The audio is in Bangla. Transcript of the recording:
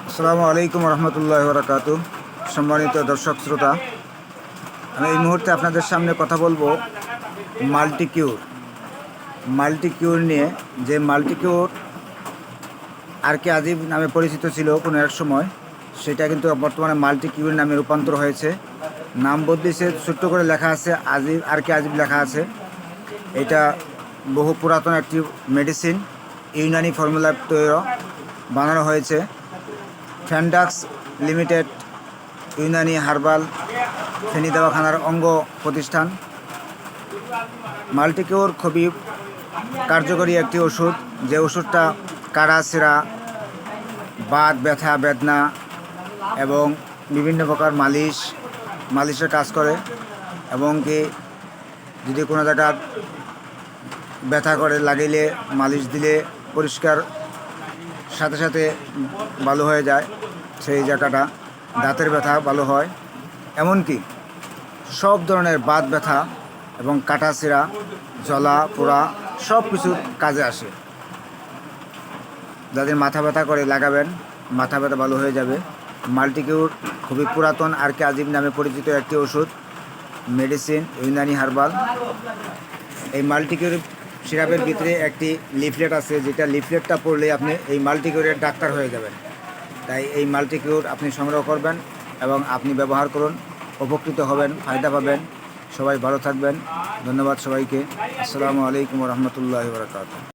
আসসালামু আলাইকুম রহমতুল্লাহি ওয়া বারাকাতুহু। সম্মানিত দর্শক শ্রোতা, আমি এই মুহূর্তে আপনাদের সামনে কথা বলবো মাল্টিকিউর নিয়ে। যে মাল্টিকিউর আরকে আজিব নামে পরিচিত ছিল কোনো এক সময়, সেটা কিন্তু বর্তমানে মাল্টিকিউর নামে রূপান্তর হয়েছে। নাম বদলিছে, ছোট্ট করে লেখা আছে আরকে আজিব লেখা আছে। এটা বহু পুরাতন একটি মেডিসিন, ইউনানি ফর্মুলা তৈরি বানানো হয়েছে। ফ্যান্ডাক্স লিমিটেড ইউনানি হার্বাল ফেনী দেওয়াখানার অঙ্গ প্রতিষ্ঠান। মাল্টিকিউর খুবই কার্যকরী একটি ওষুধ, যে ওষুধটা কাড়া ছেঁড়া, বাত ব্যথা বেদনা এবং বিভিন্ন প্রকার মালিশের কাজ করে। এবং কি যদি কোনো জায়গা ব্যথা করে লাগাইলে মালিশ দিলে পরিষ্কার সাথে সাথে ভালো হয়ে যায় সেই জায়গাটা। দাঁতের ব্যথা ভালো হয়, এমনকি সব ধরনের বাত ব্যথা এবং কাটা ছেঁড়া, জ্বলা পোড়া সব কিছুর কাজে আসে। যাদের মাথা ব্যথা করে লাগাবেন, মাথা ব্যথা ভালো হয়ে যাবে। মাল্টিকিউর খুবই পুরাতন আরকে আজিব নামে পরিচিত একটি ওষুধ, মেডিসিন, ইউনানি হার্বাল। এই মাল্টিকিউর সিরাপের ভিতরে একটি লিফলেট আছে, যেটা লিফলেটটা পড়লে আপনি এই মাল্টিকিউরের ডাক্তার হয়ে যাবেন। তাই এই মাল্টিকিউর আপনি সংগ্রহ করবেন এবং আপনি ব্যবহার করুন, উপকৃত হবেন, ফায়দা পাবেন। সবাই ভালো থাকবেন। ধন্যবাদ সবাইকে। আসসালামু আলাইকুম রহমতুল্লাহি ওয়া বারাকাতুহু।